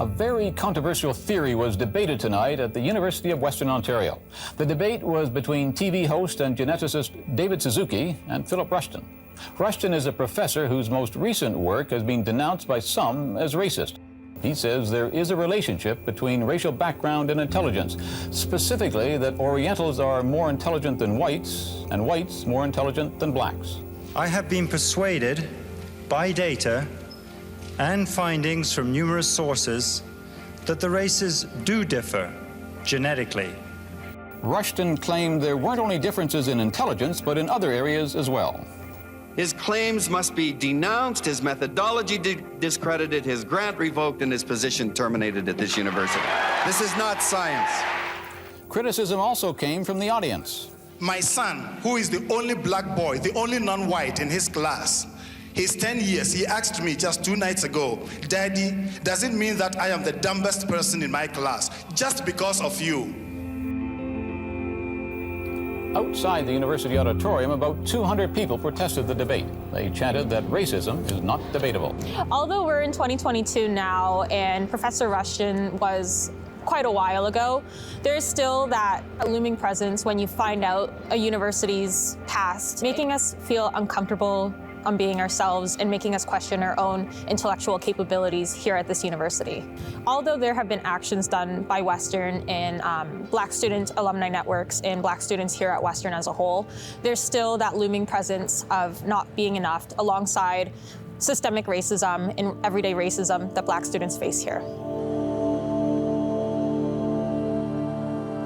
A very controversial theory was debated tonight at the University of Western Ontario. The debate was between TV host and geneticist David Suzuki and Philip Rushton. Rushton is a professor whose most recent work has been denounced by some as racist. He says there is a relationship between racial background and intelligence, specifically that Orientals are more intelligent than whites, and whites more intelligent than blacks. I have been persuaded by data and findings from numerous sources that the races do differ genetically. Rushton claimed there weren't only differences in intelligence, but in other areas as well. His claims must be denounced, his methodology discredited, his grant revoked, and his position terminated at this university. This is not science. Criticism also came from the audience. My son, who is the only black boy, the only non-white in his class, he's 10 years. He asked me just 2 nights ago, Daddy, does it mean that I am the dumbest person in my class just because of you? Outside the university auditorium, about 200 people protested the debate. They chanted that racism is not debatable. Although we're in 2022 now, and Professor Rushton was quite a while ago, there's still that looming presence when you find out a university's past, making us feel uncomfortable on being ourselves and making us question our own intellectual capabilities here at this university. Although there have been actions done by Western and Black student alumni networks and Black students here at Western as a whole, there's still that looming presence of not being enough alongside systemic racism and everyday racism that Black students face here.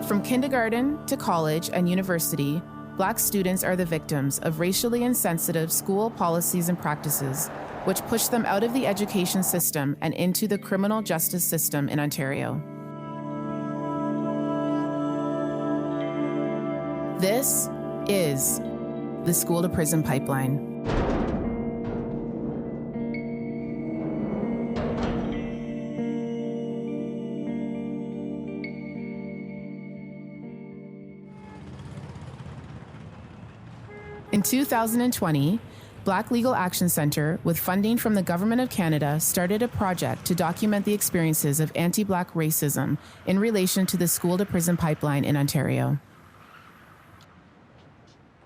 From kindergarten to college and university, Black students are the victims of racially insensitive school policies and practices, which push them out of the education system and into the criminal justice system in Ontario. This is the school-to-prison pipeline. In 2020, Black Legal Action Centre, with funding from the Government of Canada, started a project to document the experiences of anti-Black racism in relation to the school-to-prison pipeline in Ontario.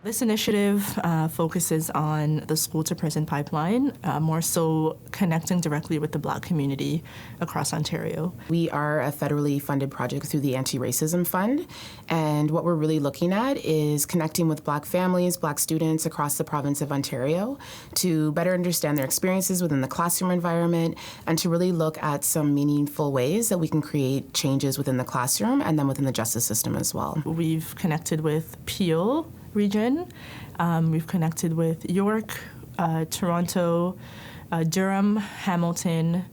This initiative focuses on the school-to-prison pipeline, more so connecting directly with the Black community across Ontario. We are a federally funded project through the Anti-Racism Fund, and what we're really looking at is connecting with Black families, Black students across the province of Ontario to better understand their experiences within the classroom environment and to really look at some meaningful ways that we can create changes within the classroom and then within the justice system as well. We've connected with Peel region. We've connected with York, Toronto, Durham, Hamilton,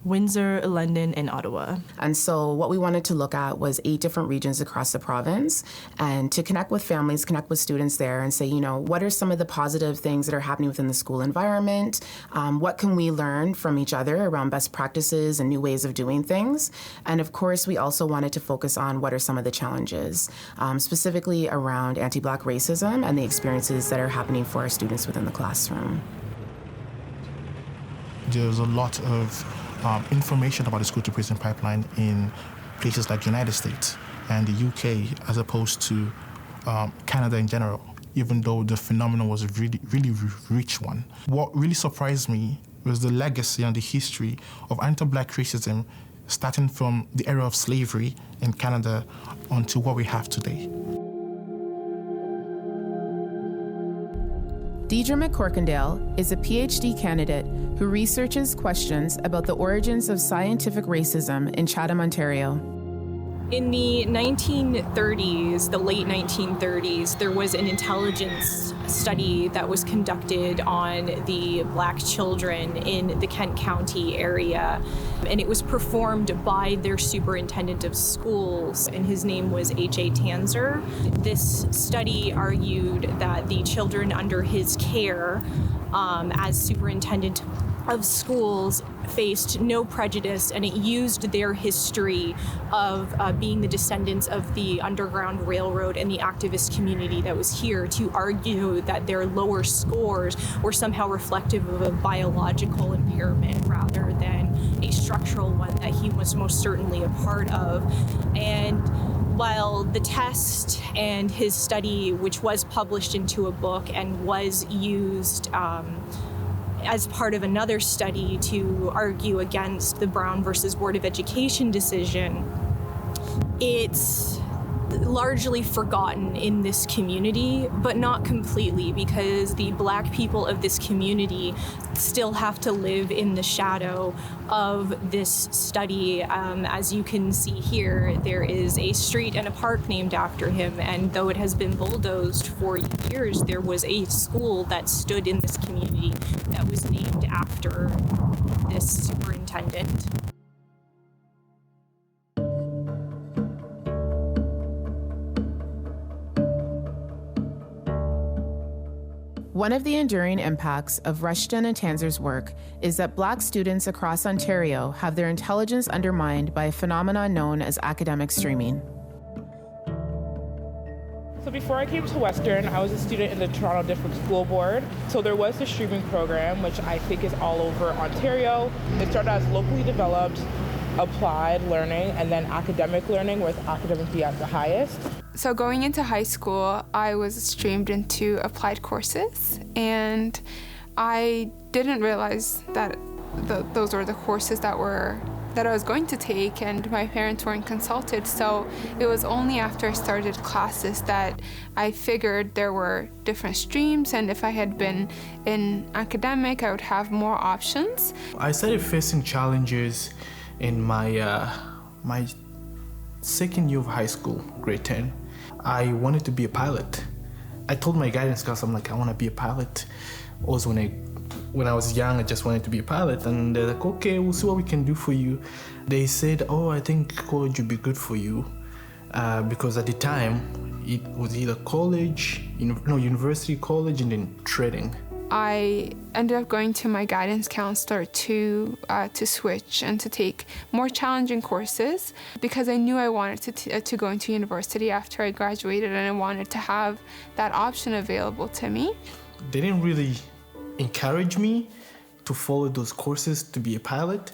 Windsor, London, and Ottawa. And so what we wanted to look at was 8 different regions across the province and to connect with families, connect with students there and say, you know, what are some of the positive things that are happening within the school environment? What can we learn from each other around best practices and new ways of doing things? And of course, we also wanted to focus on what are some of the challenges, specifically around anti-Black racism and the experiences that are happening for our students within the classroom. There's a lot of information about the school-to-prison pipeline in places like the United States and the UK as opposed to Canada in general, even though the phenomenon was a really rich one. What really surprised me was the legacy and the history of anti-Black racism starting from the era of slavery in Canada onto what we have today. Deidre McCorkindale is a PhD candidate who researches questions about the origins of scientific racism in Chatham, Ontario. In the 1930s, the late 1930s, there was an intelligence study that was conducted on the Black children in the Kent County area, and it was performed by their superintendent of schools, and his name was H.A. Tanzer. This study argued that the children under his care as superintendent of schools faced no prejudice, and it used their history of being the descendants of the Underground Railroad and the activist community that was here to argue that their lower scores were somehow reflective of a biological impairment rather than a structural one that he was most certainly a part of. And while the test and his study, which was published into a book and was used as part of another study to argue against the Brown versus Board of Education decision, it's largely forgotten in this community, but not completely, because the Black people of this community still have to live in the shadow of this study. As you can see here, there is a street and a park named after him, and though it has been bulldozed for years, there was a school that stood in this community that was named after this superintendent. One of the enduring impacts of Rushton and Tanzer's work is that Black students across Ontario have their intelligence undermined by a phenomenon known as academic streaming. So before I came to Western, I was a student in the Toronto District School Board. So there was the streaming program, which I think is all over Ontario. It started as locally developed, applied learning, and then academic learning, with academically at the highest. So going into high school, I was streamed into applied courses, and I didn't realize that those were the courses that I was going to take, and my parents weren't consulted. So it was only after I started classes that I figured there were different streams, and if I had been in academic, I would have more options. I started facing challenges in my my second year of high school, grade 10. I wanted to be a pilot. I told my guidance counselor, I'm like, I want to be a pilot. Also, when I was young, I just wanted to be a pilot, and they're like, okay, we'll see what we can do for you. They said, oh, I think college would be good for you, because at the time, it was either university, college, and then trading. I ended up going to my guidance counselor to switch and to take more challenging courses, because I knew I wanted to go into university after I graduated, and I wanted to have that option available to me. They didn't really encourage me to follow those courses to be a pilot.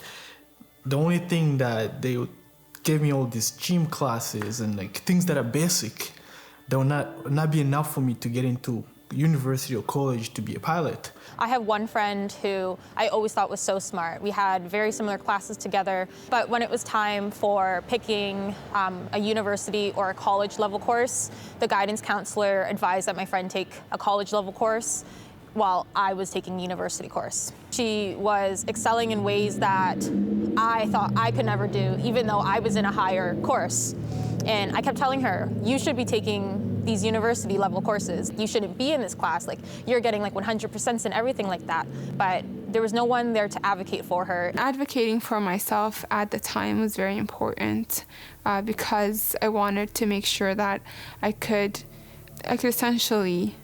The only thing that they gave me all these gym classes and like things that are basic, that will not be enough for me to get into university or college to be a pilot. I have one friend who I always thought was so smart. We had very similar classes together, but when it was time for picking a university or a college level course, the guidance counselor advised that my friend take a college level course while I was taking a university course. She was excelling in ways that I thought I could never do, even though I was in a higher course. And I kept telling her, you should be taking these university level courses. You shouldn't be in this class. Like, you're getting like 100% and everything like that. But there was no one there to advocate for her. Advocating for myself at the time was very important, because I wanted to make sure that I could essentially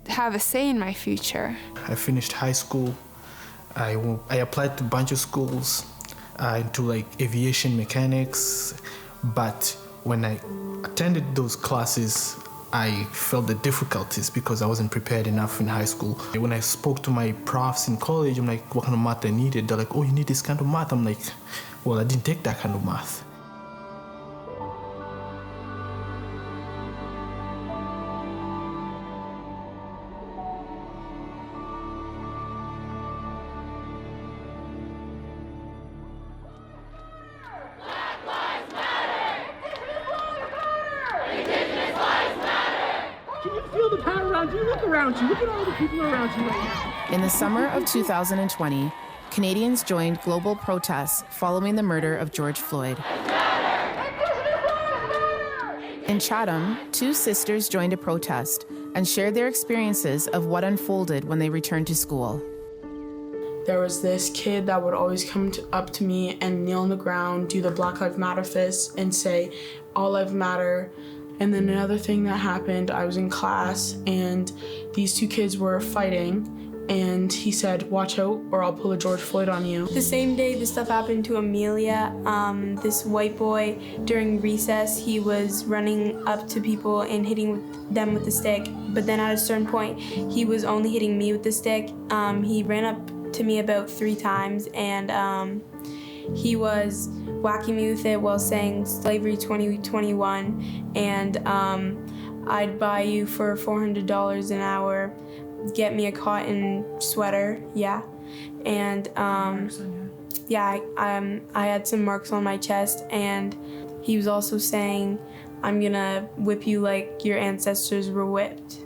have a say in my future. I finished high school. I applied to a bunch of schools into like aviation mechanics, but when I attended those classes, I felt the difficulties because I wasn't prepared enough in high school. When I spoke to my profs in college, I'm like, what kind of math I needed? They're like, oh, you need this kind of math. I'm like, well, I didn't take that kind of math. Look at all the people around you right now. In the summer of 2020, Canadians joined global protests following the murder of George Floyd. In Chatham, two sisters joined a protest and shared their experiences of what unfolded when they returned to school. There was this kid that would always come up to me and kneel on the ground, do the Black Lives Matter fist, and say, all lives matter. And then another thing that happened, I was in class and these two kids were fighting, and he said, "Watch out or I'll pull a George Floyd on you." The same day this stuff happened to Amelia, this white boy, during recess, he was running up to people and hitting them with the stick. But then at a certain point, he was only hitting me with the stick. He ran up to me about 3 times, and he was whacking me with it while saying slavery 2021, and I'd buy you for $400 an hour, get me a cotton sweater, yeah. And yeah, I had some marks on my chest, and he was also saying, "I'm gonna whip you like your ancestors were whipped."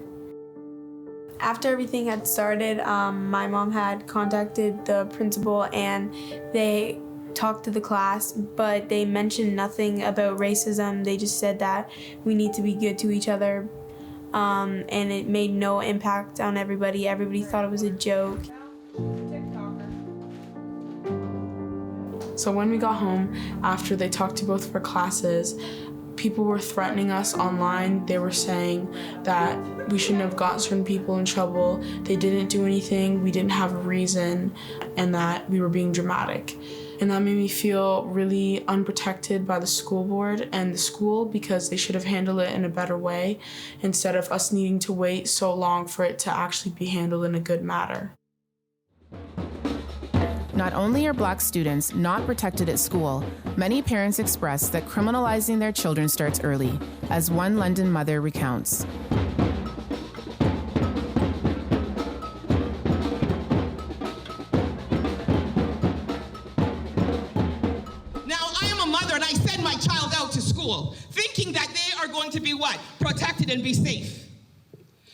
After everything had started, my mom had contacted the principal, and they talked to the class, but they mentioned nothing about racism. They just said that we need to be good to each other, and it made no impact on everybody. Everybody thought it was a joke. So when we got home, after they talked to both of our classes, people were threatening us online. They were saying that we shouldn't have got certain people in trouble. They didn't do anything, we didn't have a reason, and that we were being dramatic. And that made me feel really unprotected by the school board and the school, because they should have handled it in a better way instead of us needing to wait so long for it to actually be handled in a good manner. Not only are Black students not protected at school, many parents express that criminalizing their children starts early, as one London mother recounts. Thinking that they are going to be what? Protected and be safe.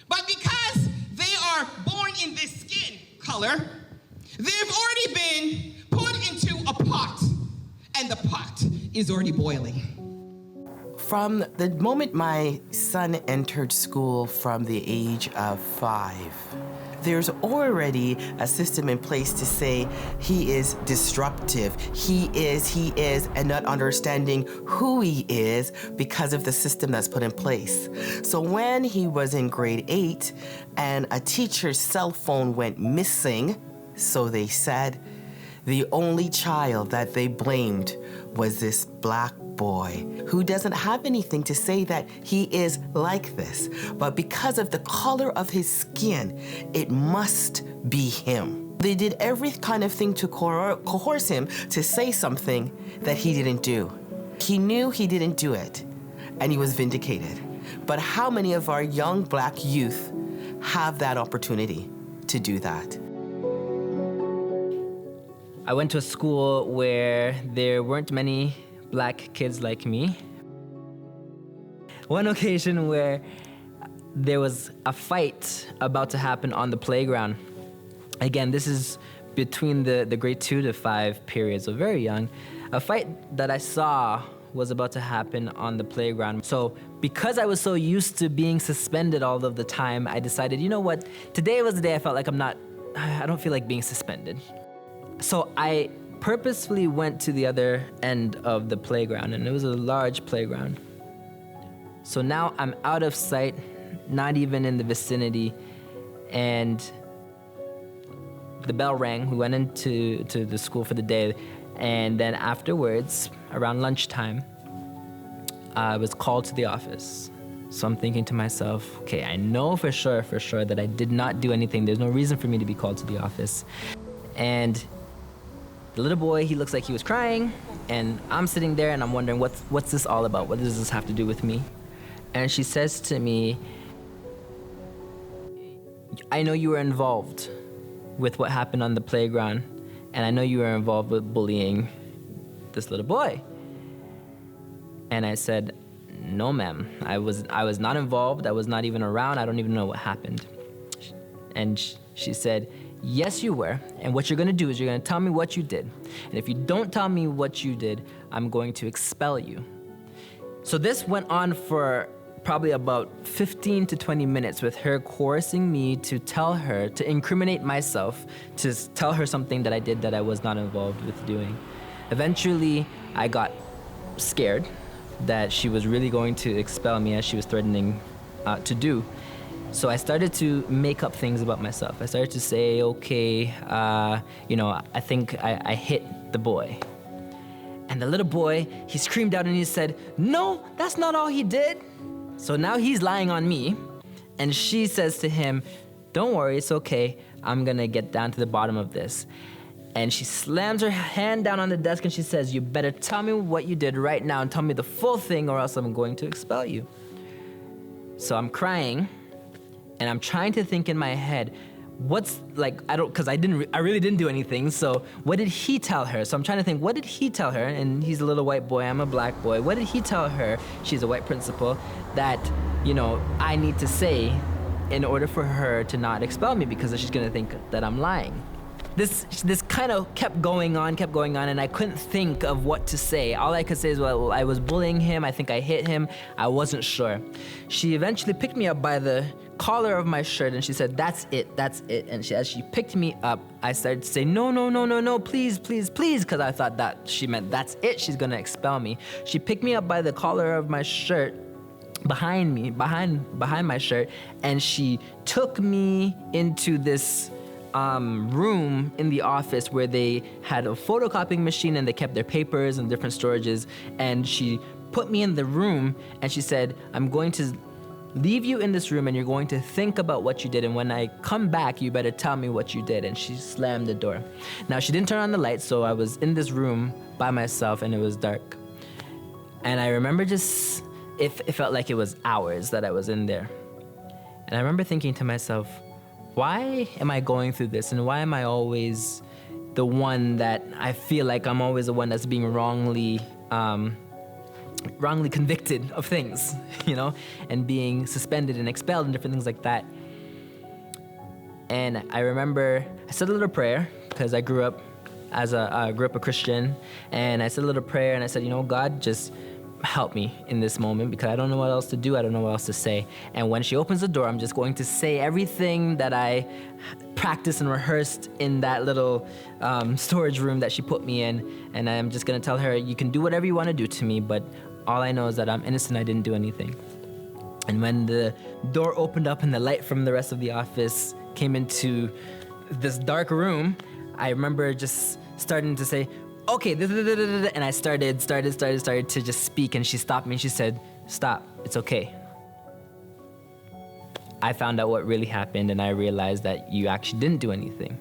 But because they are born in this skin color, they've already been put into a pot, and the pot is already boiling. From the moment my son entered school from the age of 5, there's already a system in place to say he is disruptive, he is, and not understanding who he is because of the system that's put in place. So when he was in grade 8 and a teacher's cell phone went missing, so they said, the only child that they blamed was this Black boy who doesn't have anything to say that he is like this. But because of the color of his skin, it must be him. They did every kind of thing to coerce him to say something that he didn't do. He knew he didn't do it, and he was vindicated. But how many of our young Black youth have that opportunity to do that? I went to a school where there weren't many Black kids like me. One occasion where there was a fight about to happen on the playground. Again, this is between the grade 2 to 5 period, so very young. A fight that I saw was about to happen on the playground. So because I was so used to being suspended all of the time, I decided, you know what, today was the day I felt like I don't feel like being suspended. So I purposefully went to the other end of the playground, and it was a large playground. So now I'm out of sight, not even in the vicinity, and the bell rang. We went into the school for the day, and then afterwards, around lunchtime, I was called to the office. So I'm thinking to myself, okay, I know for sure that I did not do anything. There's no reason for me to be called to the office. And the little boy, he looks like he was crying, and I'm sitting there and I'm wondering, what's this all about? What does this have to do with me? And she says to me, I know you were involved with what happened on the playground, and I know you were involved with bullying this little boy. And I said, no, ma'am, I was not involved. I was not even around. I don't even know what happened. And she said, yes, you were, and what you're gonna do is you're gonna tell me what you did. And if you don't tell me what you did, I'm going to expel you. So this went on for probably about 15 to 20 minutes with her coercing me to tell her, to incriminate myself, to tell her something that I did that I was not involved with doing. Eventually, I got scared that she was really going to expel me as she was threatening to do. So I started to make up things about myself. I started to say, okay, I think I hit the boy. And the little boy, he screamed out and he said, no, that's not all he did. So now he's lying on me. And she says to him, don't worry, it's okay. I'm gonna get down to the bottom of this. And she slams her hand down on the desk and she says, you better tell me what you did right now and tell me the full thing or else I'm going to expel you. So I'm crying and I'm trying to think in my head, I really didn't do anything, so what did he tell her? So I'm trying to think, what did he tell her? And he's a little white boy, I'm a black boy. What did he tell her, she's a white principal, that, I need to say in order for her to not expel me because she's gonna think that I'm lying? This kind of kept going on, and I couldn't think of what to say. All I could say is, well, I was bullying him, I think I hit him, I wasn't sure. She eventually picked me up by the collar of my shirt and she said, that's it. And as she picked me up, I started to say, no, please, because I thought that she meant that's it, she's gonna expel me. She picked me up by the collar of my shirt, behind my shirt, and she took me into this room in the office where they had a photocopying machine and they kept their papers and different storages. And she put me in the room and she said, I'm going to leave you in this room and you're going to think about what you did. And when I come back, you better tell me what you did. And she slammed the door. Now, she didn't turn on the lights, so I was in this room by myself and it was dark. And I remember it felt like it was hours that I was in there. And I remember thinking to myself, why am I going through this? And why am I always the one that I feel like I'm always the one that's being wrongly convicted of things, and being suspended and expelled and different things like that. And I remember I said a little prayer because I grew up a Christian, and I said a little prayer and I said, God, just help me in this moment because I don't know what else to do. I don't know what else to say. And when she opens the door, I'm just going to say everything that I practiced and rehearsed in that little storage room that she put me in. And I'm just going to tell her, you can do whatever you want to do to me, but all I know is that I'm innocent. I didn't do anything. And when the door opened up and the light from the rest of the office came into this dark room, I remember just starting to say, okay, and I started to just speak, and she stopped me and she said, stop, it's okay. I found out what really happened and I realized that you actually didn't do anything.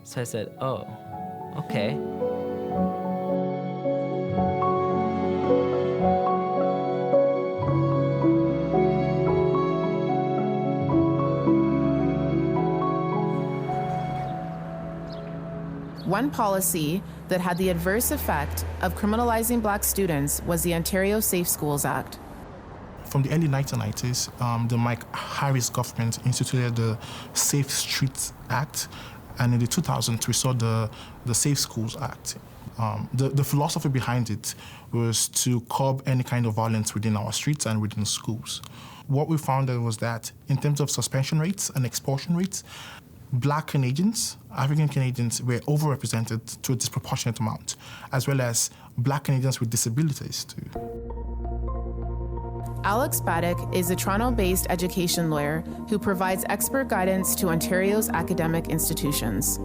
So I said, oh, okay. One policy that had the adverse effect of criminalizing Black students was the Ontario Safe Schools Act. From the early 1990s, the Mike Harris government instituted the Safe Streets Act, and in the 2000s, we saw the Safe Schools Act. The philosophy behind it was to curb any kind of violence within our streets and within schools. What we found was that in terms of suspension rates and expulsion rates, Black Canadians, African Canadians were overrepresented to a disproportionate amount, as well as Black Canadians with disabilities too. Alex Baddock is a Toronto-based education lawyer who provides expert guidance to Ontario's academic institutions.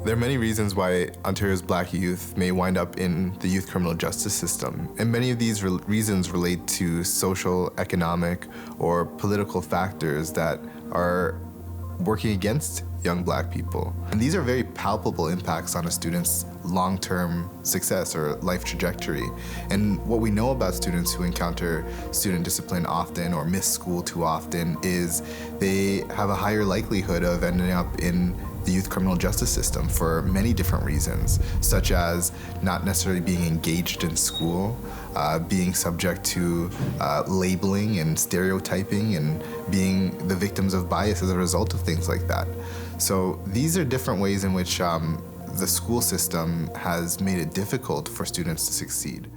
There are many reasons why Ontario's Black youth may wind up in the youth criminal justice system, and many of these reasons relate to social, economic, or political factors that are working against young Black people. And these are very palpable impacts on a student's long-term success or life trajectory. And what we know about students who encounter student discipline often or miss school too often is they have a higher likelihood of ending up in the youth criminal justice system for many different reasons, such as not necessarily being engaged in school, being subject to labeling and stereotyping, and being the victims of bias as a result of things like that. So these are different ways in which the school system has made it difficult for students to succeed.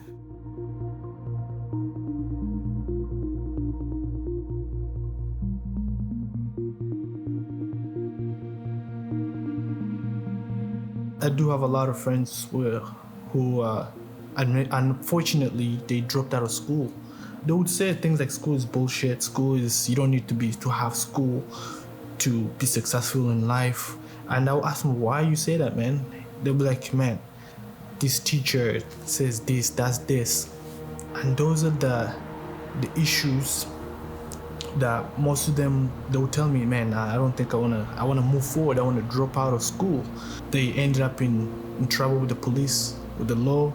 I do have a lot of friends who unfortunately, they dropped out of school they would say things like school is bullshit, you don't need to have school to be successful in life. And I'll ask them, why you say that, man? They'll be like, man, this teacher says this, that's this. And those are the issues that most of them, they will tell me, man, I don't think I wanna move forward, I wanna drop out of school. They ended up in trouble with the police, with the law,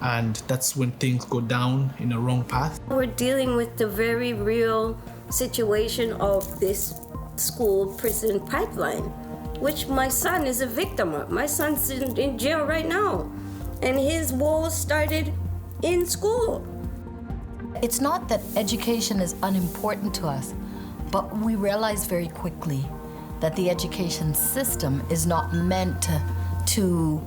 and that's when things go down in the wrong path. We're dealing with the very real situation of this school-prison pipeline, which my son is a victim of. My son's in jail right now, and his woes started in school. It's not that education is unimportant to us, but we realize very quickly that the education system is not meant to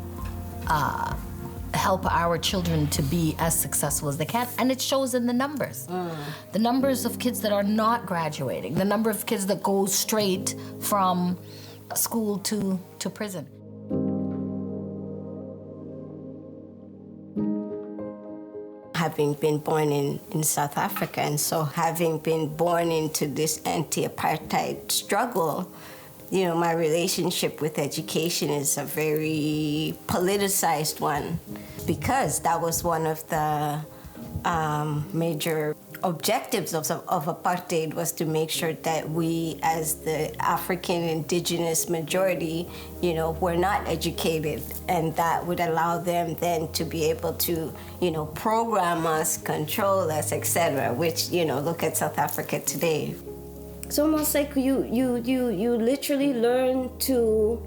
help our children to be as successful as they can, and it shows in the numbers. The numbers of kids that are not graduating, the number of kids that go straight from school to prison. Having been born in South Africa, and so having been born into this anti-apartheid struggle, you know, my relationship with education is a very politicized one, because that was one of the major objectives of apartheid, was to make sure that we, as the African indigenous majority, you know, were not educated, and that would allow them then to be able to, you know, program us, control us, etc. Which, you know, look at South Africa today. It's almost like you literally learn to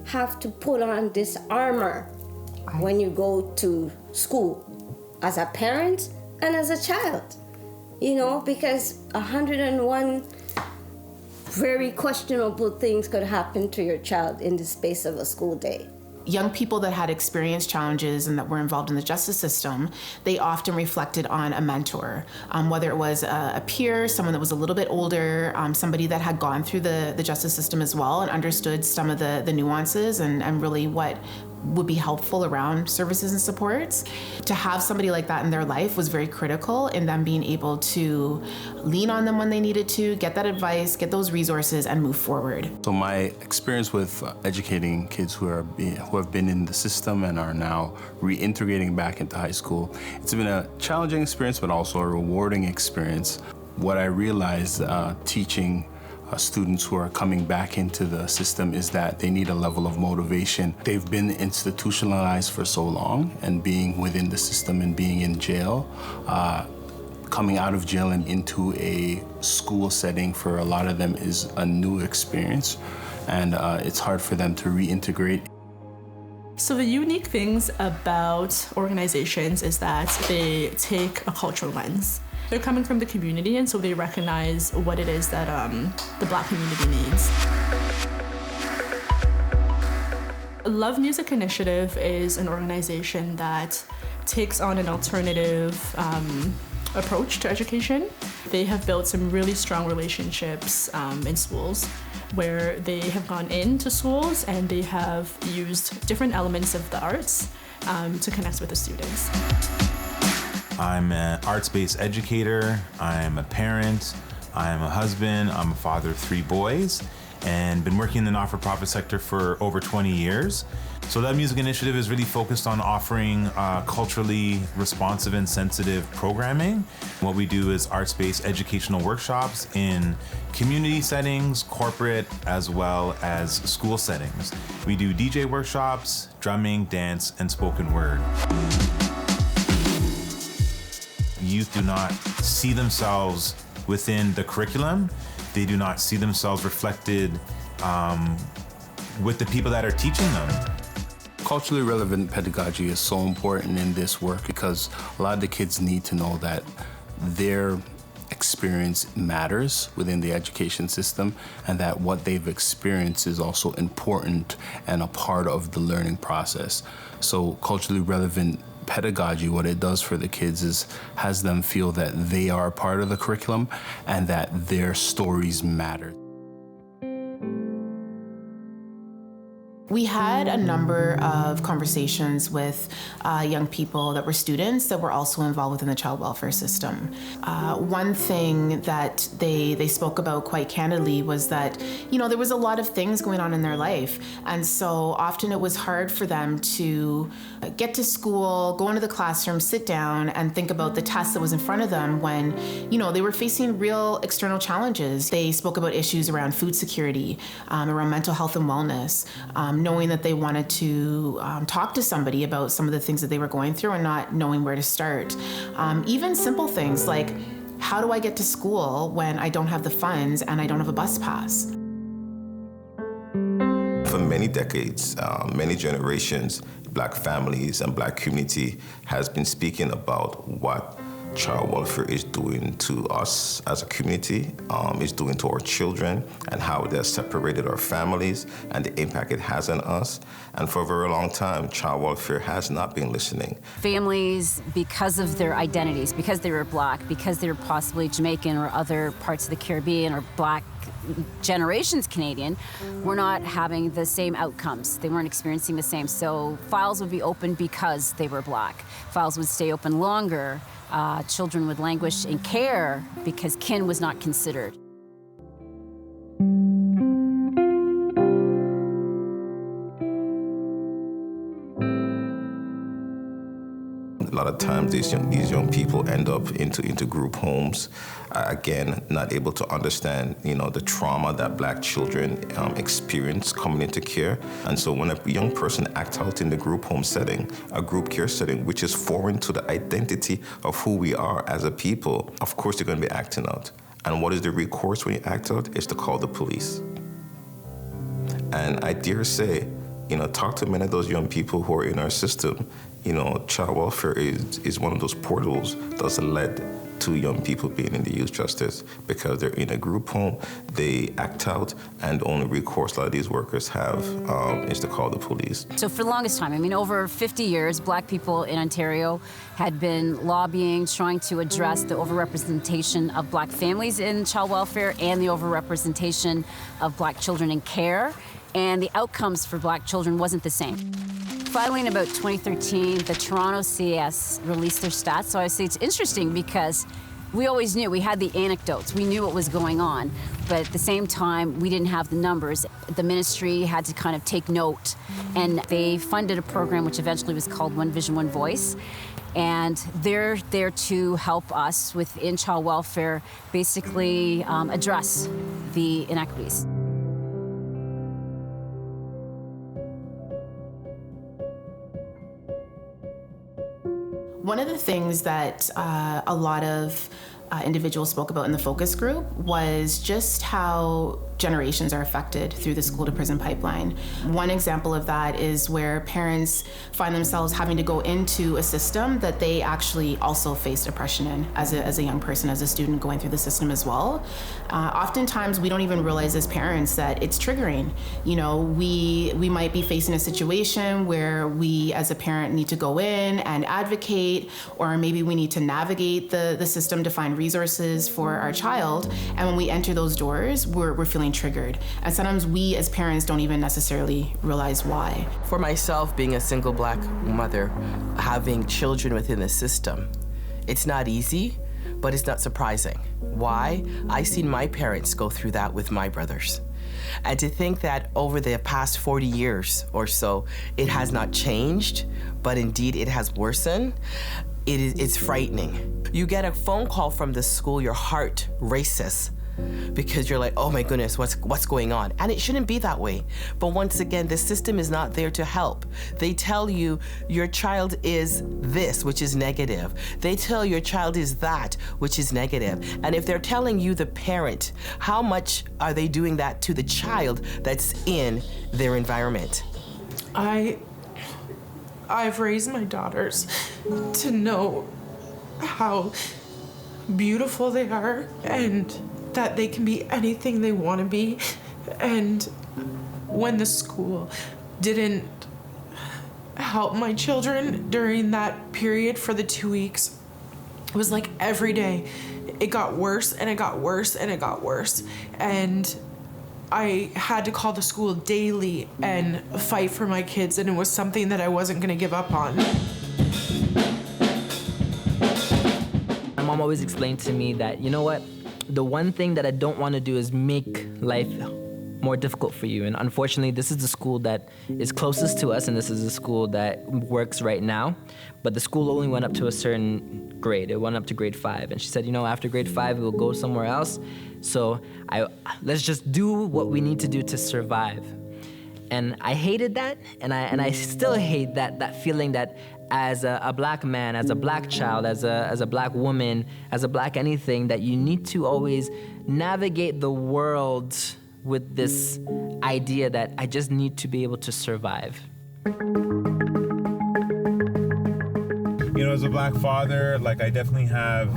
have to put on this armor when you go to school, as a parent and as a child, you know, because 101 very questionable things could happen to your child in the space of a school day. Young people that had experienced challenges and that were involved in the justice system, they often reflected on a mentor, whether it was a peer, someone that was a little bit older, somebody that had gone through the justice system as well and understood some of the nuances and really what would be helpful around services and supports. To have somebody like that in their life was very critical in them being able to lean on them when they needed to, get that advice, get those resources, and move forward. So my experience with educating kids who have been in the system and are now reintegrating back into high school, it's been a challenging experience, but also a rewarding experience. What I realized teaching students who are coming back into the system is that they need a level of motivation. They've been institutionalized for so long, and being within the system and being in jail, coming out of jail and into a school setting for a lot of them is a new experience, and it's hard for them to reintegrate. So the unique things about organizations is that they take a cultural lens. They're coming from the community, and so they recognize what it is that the Black community needs. Love Music Initiative is an organization that takes on an alternative approach to education. They have built some really strong relationships in schools, where they have gone into schools and they have used different elements of the arts to connect with the students. I'm an arts-based educator, I'm a parent, I'm a husband, I'm a father of 3 boys, and been working in the not-for-profit sector for over 20 years. So that music initiative is really focused on offering culturally responsive and sensitive programming. What we do is arts-based educational workshops in community settings, corporate, as well as school settings. We do DJ workshops, drumming, dance, and spoken word. Youth do not see themselves within the curriculum. They do not see themselves reflected with the people that are teaching them. Culturally relevant pedagogy is so important in this work because a lot of the kids need to know that their experience matters within the education system, and that what they've experienced is also important and a part of the learning process. So culturally relevant pedagogy, what it does for the kids is has them feel that they are part of the curriculum and that their stories matter. We had a number of conversations with young people that were students that were also involved within the child welfare system. One thing that they spoke about quite candidly was that, there was a lot of things going on in their life. And so often it was hard for them to get to school, go into the classroom, sit down, and think about the task that was in front of them when, they were facing real external challenges. They spoke about issues around food security, around mental health and wellness, knowing that they wanted to talk to somebody about some of the things that they were going through and not knowing where to start. Even simple things like, how do I get to school when I don't have the funds and I don't have a bus pass? For many decades, many generations, Black families and Black community has been speaking about what child welfare is doing to us as a community, is doing to our children, and how it has separated our families and the impact it has on us. And for a very long time, child welfare has not been listening. Families, because of their identities, because they were Black, because they were possibly Jamaican or other parts of the Caribbean or Black generations Canadian, were not having the same outcomes. They weren't experiencing the same. So files would be open because they were Black. Files would stay open longer. Children would languish in care because kin was not considered. A lot of times these young people end up into group homes, again, not able to understand, the trauma that Black children experience coming into care. And so when a young person acts out in the group home setting, a group care setting, which is foreign to the identity of who we are as a people, of course they're going to be acting out. And what is the recourse when you act out? Is to call the police. And I dare say, talk to many of those young people who are in our system. Child welfare is one of those portals that's led to young people being in the youth justice because they're in a group home, they act out, and the only recourse a lot of these workers have is to call the police. So for the longest time, over 50 years, Black people in Ontario had been lobbying, trying to address the overrepresentation of Black families in child welfare and the overrepresentation of Black children in care. And the outcomes for Black children wasn't the same. Finally, in about 2013, the Toronto CAS released their stats. So I say it's interesting because we always knew, we had the anecdotes, we knew what was going on, but at the same time, we didn't have the numbers. The ministry had to kind of take note, and they funded a program which eventually was called One Vision, One Voice. And they're there to help us within child welfare basically address the inequities. One of the things that a lot of individuals spoke about in the focus group was just how generations are affected through the school to prison pipeline. One example of that is where parents find themselves having to go into a system that they actually also faced oppression in as a young person, as a student going through the system as well. Oftentimes we don't even realize as parents that it's triggering. We might be facing a situation where we as a parent need to go in and advocate, or maybe we need to navigate the system to find resources for our child. And when we enter those doors, we're feeling triggered. And sometimes we as parents don't even necessarily realize why. For myself, being a single Black mother, having children within the system, it's not easy, but it's not surprising. Why? I've seen my parents go through that with my brothers. And to think that over the past 40 years or so, it has not changed, but indeed it has worsened, it's frightening. You get a phone call from the school, your heart races because you're like, oh my goodness, what's going on? And it shouldn't be that way. But once again, the system is not there to help. They tell you your child is this, which is negative. They tell your child is that, which is negative. And if they're telling you, the parent, how much are they doing that to the child that's in their environment? I've raised my daughters to know how beautiful they are and that they can be anything they want to be. And when the school didn't help my children during that period for the 2 weeks, it was like every day it got worse and it got worse and it got worse. And I had to call the school daily and fight for my kids, and it was something that I wasn't going to give up on. My mom always explained to me that, you know what, the one thing that I don't want to do is make life more difficult for you. And unfortunately, this is the school that is closest to us, and this is the school that works right now. But the school only went up to a certain grade. It went up to grade 5. And she said, you know, after grade 5, we'll go somewhere else. So let's just do what we need to do to survive. And I hated that, and I still hate that feeling that as a black man, as a black child, as a black woman, as a black anything, that you need to always navigate the world with this idea that I just need to be able to survive. You know, as a black father, like, I definitely have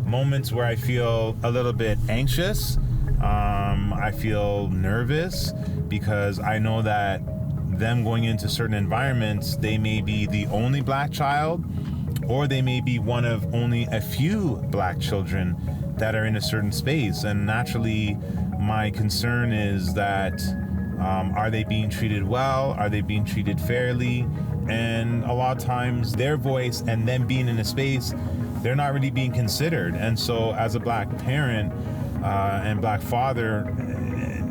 moments where I feel a little bit anxious. I feel nervous because I know that them going into certain environments, they may be the only black child, or they may be one of only a few black children that are in a certain space. And naturally, my concern is that are they being treated well? Are they being treated fairly? And a lot of times their voice and them being in a space, they're not really being considered. And so as a black parent and black father,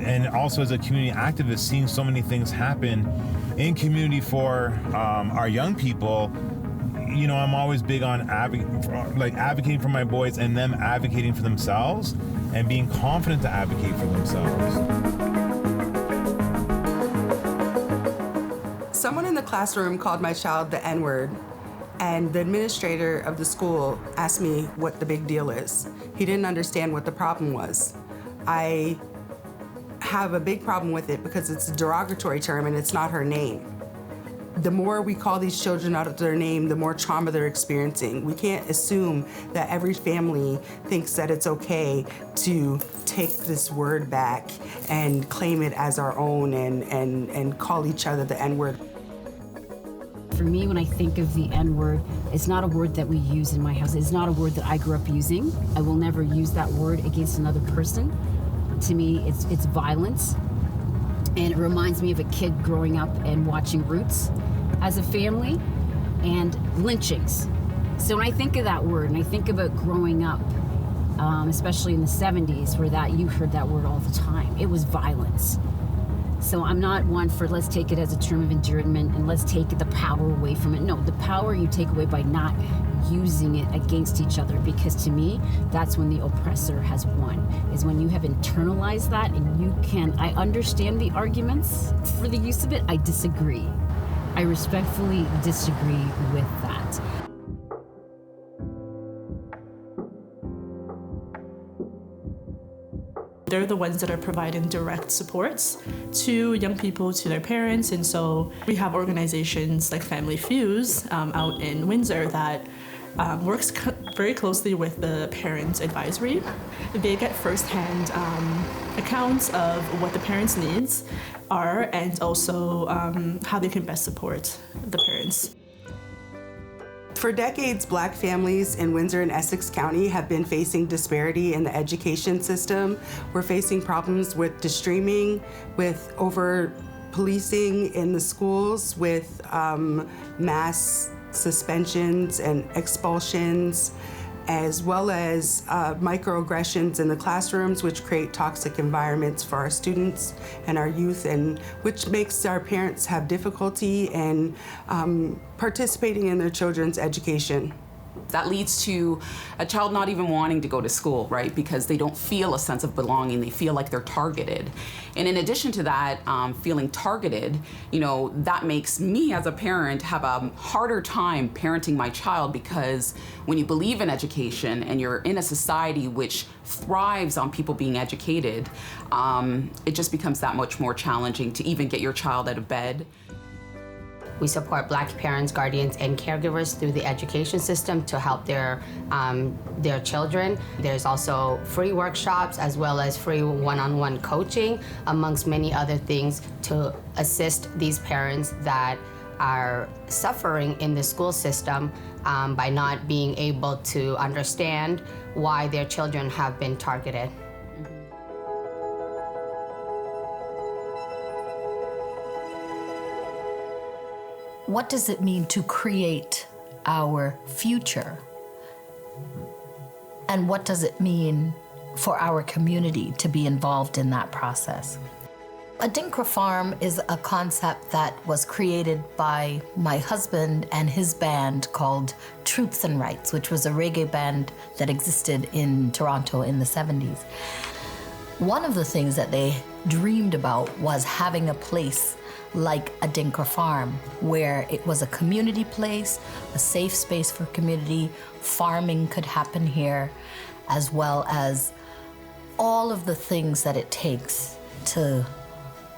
and also as a community activist, seeing so many things happen in community for our young people, you know, I'm always big on advocating for my boys and them advocating for themselves and being confident to advocate for themselves. Someone in the classroom called my child the N-word, and the administrator of the school asked me what the big deal is. He didn't understand what the problem was. I have a big problem with it because it's a derogatory term and it's not her name. The more we call these children out of their name, the more trauma they're experiencing. We can't assume that every family thinks that it's okay to take this word back and claim it as our own and call each other the N-word. For me, when I think of the N-word, it's not a word that we use in my house. It's not a word that I grew up using. I will never use that word against another person. To me, it's violence. And it reminds me of a kid growing up and watching Roots as a family and lynchings. So when I think of that word and I think about growing up, especially in the 70s where you heard that word all the time, it was violence. So I'm not one for let's take it as a term of endearment and let's take the power away from it. No, the power you take away by not using it against each other, because to me, that's when the oppressor has won, is when you have internalized that and you can, I understand the arguments for the use of it, I disagree. I respectfully disagree with that. They're the ones that are providing direct supports to young people, to their parents. And so we have organizations like Family Fuse out in Windsor that works very closely with the Parent Advisory. They get firsthand accounts of what the parents' needs are and also how they can best support the parents. For decades, Black families in Windsor and Essex County have been facing disparity in the education system. We're facing problems with de-streaming, with over-policing in the schools, with mass suspensions and expulsions, as well as microaggressions in the classrooms, which create toxic environments for our students and our youth, and which makes our parents have difficulty in participating in their children's education. That leads to a child not even wanting to go to school, right? Because they don't feel a sense of belonging. They feel like they're targeted. And in addition to that, feeling targeted, you know, that makes me as a parent have a harder time parenting my child, because when you believe in education and you're in a society which thrives on people being educated, it just becomes that much more challenging to even get your child out of bed. We support Black parents, guardians, and caregivers through the education system to help their children. There's also free workshops as well as free one-on-one coaching, amongst many other things, to assist these parents that are suffering in the school system by not being able to understand why their children have been targeted. what does it mean to create our future? And what does it mean for our community to be involved in that process? Adinkra Farm is a concept that was created by my husband and his band called Truths and Rights, which was a reggae band that existed in Toronto in the 70s. One of the things that they dreamed about was having a place like Adinkra Farm, where it was a community place, a safe space for community, farming could happen here, as well as all of the things that it takes to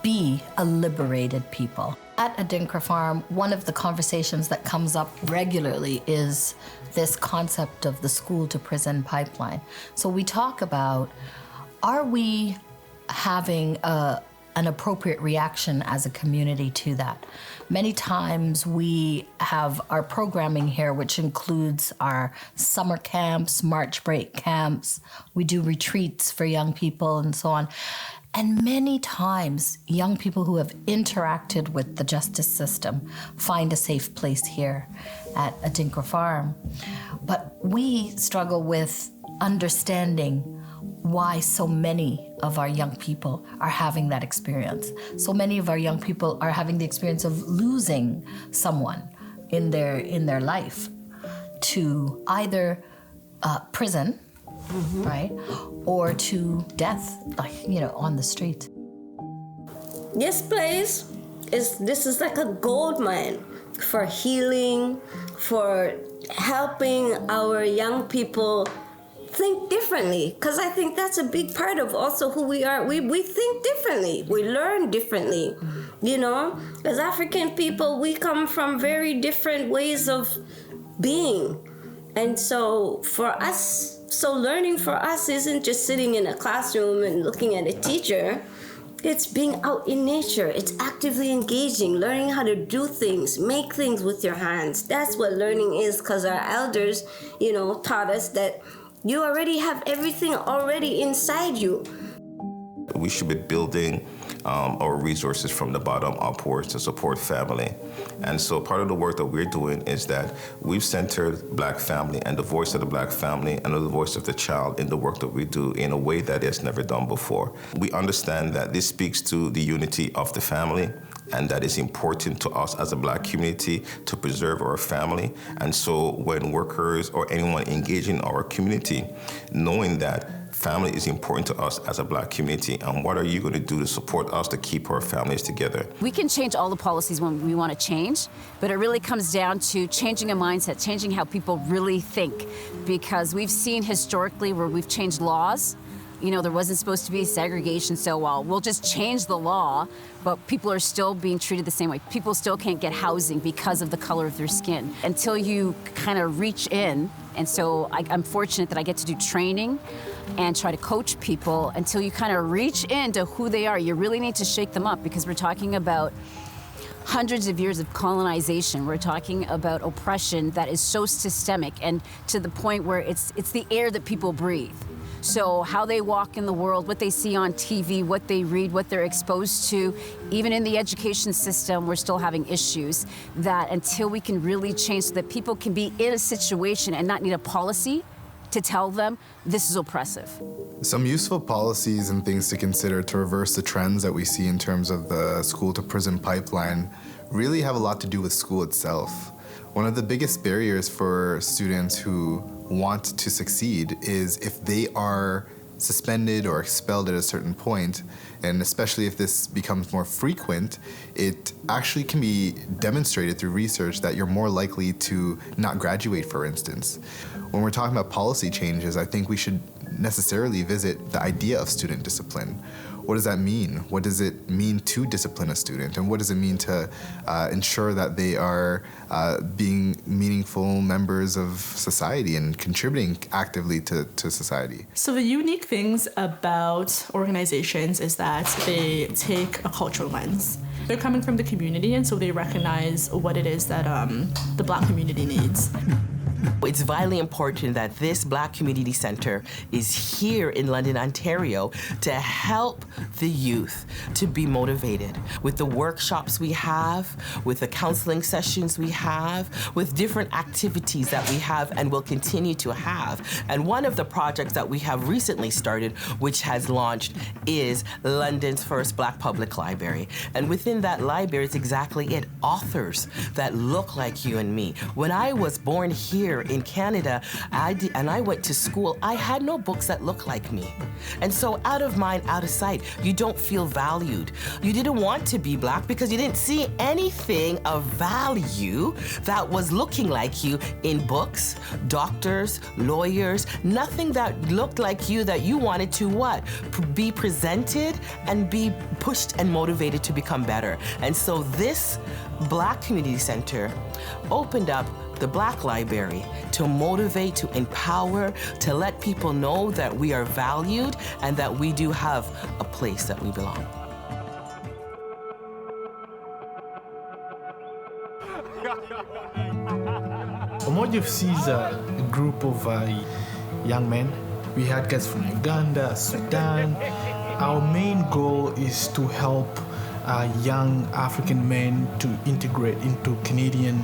be a liberated people. At Adinkra Farm, one of the conversations that comes up regularly is this concept of the school to prison pipeline. So we talk about, are we having an appropriate reaction as a community to that? Many times we have our programming here, which includes our summer camps, March break camps. We do retreats for young people and so on. And many times, young people who have interacted with the justice system find a safe place here at Adinkra Farm. But we struggle with understanding why so many of our young people are having that experience. So many of our young people are having the experience of losing someone in their life to either prison, right, or to death, on the street. This place this is like a gold mine for healing, for helping our young people think differently, because I think that's a big part of also who we are. We think differently, we learn differently, as African people, we come from very different ways of being. And so learning for us isn't just sitting in a classroom and looking at a teacher. It's being out in nature. It's actively engaging, learning how to do things, make things with your hands. That's what learning is, because our elders, taught us that you already have everything already inside you. We should be building our resources from the bottom upwards to support family. And so part of the work that we're doing is that we've centered Black family and the voice of the Black family and the voice of the child in the work that we do in a way that is never done before. We understand that this speaks to the unity of the family, and that is important to us as a Black community to preserve our family. And so when workers or anyone engaging our community, knowing that family is important to us as a Black community, and what are you going to do to support us to keep our families together? We can change all the policies when we want to change, but it really comes down to changing a mindset, changing how people really think, because we've seen historically where we've changed laws. There wasn't supposed to be segregation, so we'll just change the law, but people are still being treated the same way. People still can't get housing because of the color of their skin until you kind of reach in. And so I'm fortunate that I get to do training and try to coach people until you kind of reach into who they are. You really need to shake them up, because we're talking about hundreds of years of colonization. We're talking about oppression that is so systemic and to the point where it's the air that people breathe. So how they walk in the world, what they see on TV, what they read, what they're exposed to, even in the education system, we're still having issues that until we can really change so that people can be in a situation and not need a policy to tell them this is oppressive. Some useful policies and things to consider to reverse the trends that we see in terms of the school to prison pipeline really have a lot to do with school itself. One of the biggest barriers for students who want to succeed is if they are suspended or expelled at a certain point, and especially if this becomes more frequent, it actually can be demonstrated through research that you're more likely to not graduate, for instance. When we're talking about policy changes, I think we should necessarily visit the idea of student discipline. What does that mean? What does it mean to discipline a student? And what does it mean to ensure that they are being meaningful members of society and contributing actively to society? So the unique things about organizations is that they take a cultural lens. They're coming from the community, and so they recognize what it is that the Black community needs. It's vitally important that this Black Community Center is here in London, Ontario, to help the youth to be motivated with the workshops we have, with the counseling sessions we have, with different activities that we have and will continue to have. And one of the projects that we have recently started, which has launched, is London's first Black public library. And within that library is exactly it, authors that look like you and me. When I was born here in Canada, I went to school, I had no books that looked like me. And so out of mind, out of sight, you don't feel valued. You didn't want to be Black because you didn't see anything of value that was looking like you in books, doctors, lawyers, nothing that looked like you that you wanted to what? Be presented and be pushed and motivated to become better. And so this Black Community Center opened up the Black Library to motivate, to empower, to let people know that we are valued and that we do have a place that we belong. What you've seen is a group of young men. We had guys from Uganda, Sudan. Our main goal is to help young African men to integrate into Canadian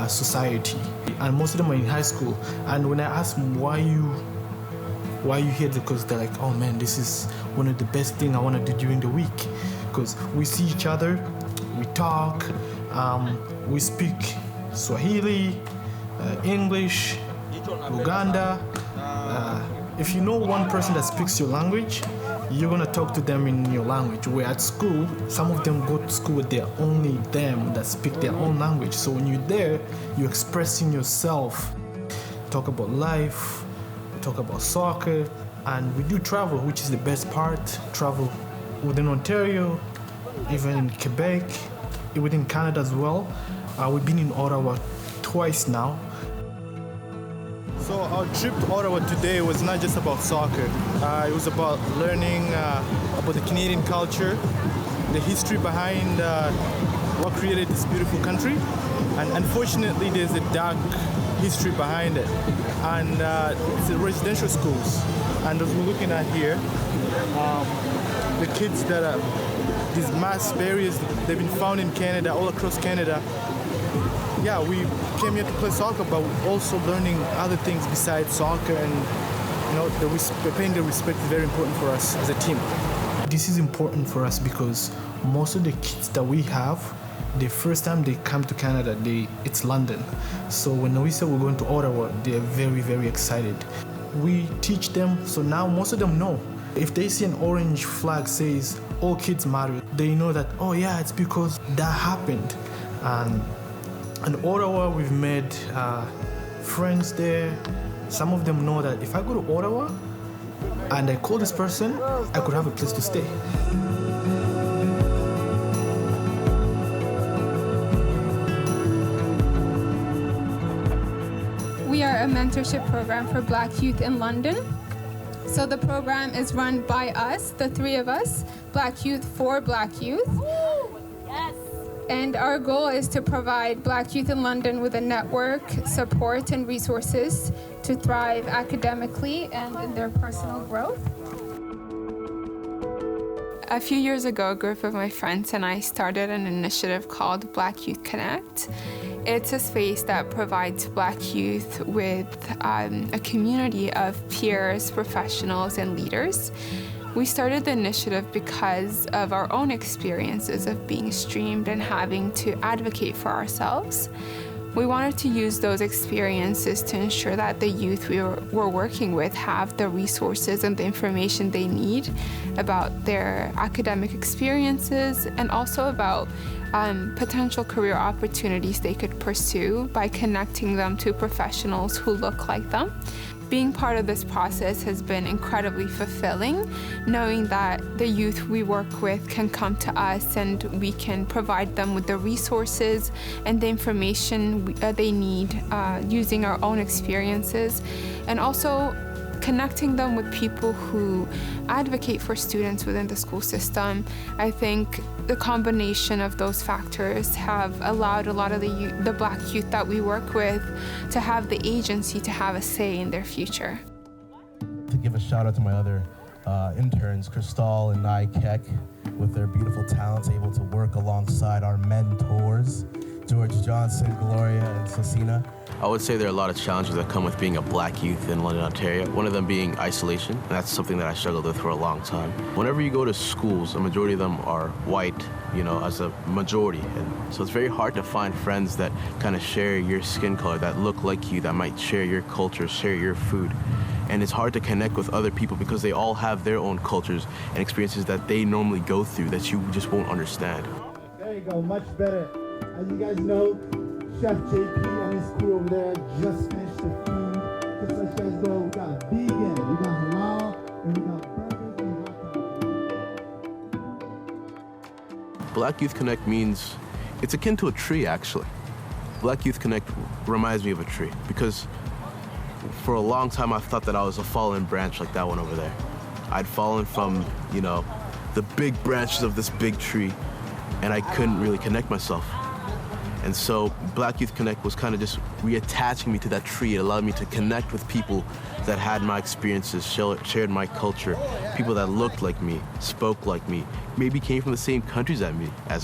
society. And most of them are in high school. And when I ask them why you here, because they're like, oh man, this is one of the best things I want to do during the week. Because we see each other, we talk, we speak Swahili, English, Uganda. If you know one person that speaks your language, you're gonna talk to them in your language. Where at school, some of them go to school with their only them that speak their own language. So when you're there, you're expressing yourself. Talk about life, talk about soccer, and we do travel, which is the best part. Travel within Ontario, even in Quebec, within Canada as well. We've been in Ottawa twice now. So our trip to Ottawa today was not just about soccer. It was about learning about the Canadian culture, the history behind what created this beautiful country. And unfortunately, there's a dark history behind it. And it's the residential schools. And as we're looking at here, the kids that are, these mass barriers, they've been found in Canada, all across Canada. Yeah, we came here to play soccer, but we're also learning other things besides soccer, and you know, paying the respect is very important for us as a team. This is important for us because most of the kids that we have, the first time they come to Canada, it's London. So when we say we're going to Ottawa, they're very, very excited. We teach them, so now most of them know. If they see an orange flag says, all kids matter, they know that, oh yeah, it's because that happened. And in Ottawa, we've made friends there. Some of them know that if I go to Ottawa and I call this person, I could have a place to stay. We are a mentorship program for Black youth in London. So the program is run by us, the three of us, Black youth for Black youth. Yes. And our goal is to provide Black youth in London with a network, support, and resources to thrive academically and in their personal growth. A few years ago, a group of my friends and I started an initiative called Black Youth Connect. It's a space that provides Black youth with a community of peers, professionals, and leaders. We started the initiative because of our own experiences of being streamed and having to advocate for ourselves. We wanted to use those experiences to ensure that the youth we were working with have the resources and the information they need about their academic experiences and also about potential career opportunities they could pursue by connecting them to professionals who look like them. Being part of this process has been incredibly fulfilling, knowing that the youth we work with can come to us and we can provide them with the resources and the information they need using our own experiences, and also connecting them with people who advocate for students within the school system. I think the combination of those factors have allowed a lot of the Black youth that we work with to have the agency to have a say in their future. To give a shout out to my other interns, Cristal and Nai Keck, with their beautiful talents, able to work alongside our mentors, George Johnson, Gloria, and Cecina. I would say there are a lot of challenges that come with being a Black youth in London, Ontario. One of them being isolation, and that's something that I struggled with for a long time. Whenever you go to schools, a majority of them are white, as a majority. And so it's very hard to find friends that kind of share your skin color, that look like you, that might share your culture, share your food. And it's hard to connect with other people because they all have their own cultures and experiences that they normally go through that you just won't understand. There you go, much better. As you guys know, Chef JP and his crew over there just finished the food. Just let you guys know, we got vegan, we got halal, and we got burgers and hot dogs. Black Youth Connect means, it's akin to a tree actually. Black Youth Connect reminds me of a tree because for a long time I thought that I was a fallen branch like that one over there. I'd fallen from, the big branches of this big tree and I couldn't really connect myself. And so Black Youth Connect was kind of just reattaching me to that tree. It allowed me to connect with people that had my experiences, shared my culture, people that looked like me, spoke like me, maybe came from the same countries as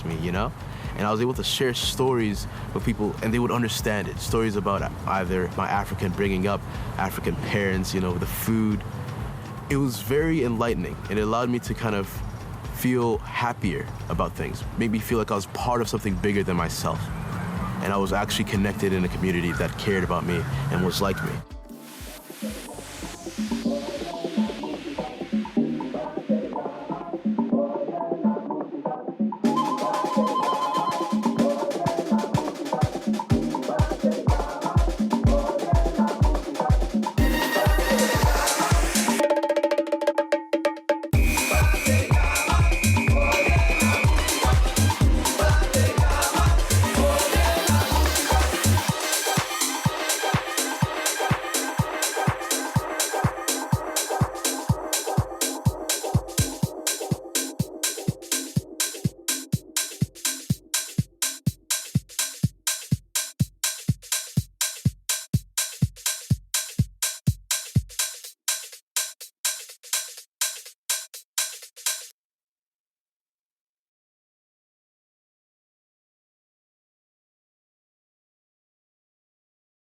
me, And I was able to share stories with people and they would understand it. Stories about either my African bringing up, African parents, the food. It was very enlightening and it allowed me to kind of feel happier about things, made me feel like I was part of something bigger than myself. And I was actually connected in a community that cared about me and was like me.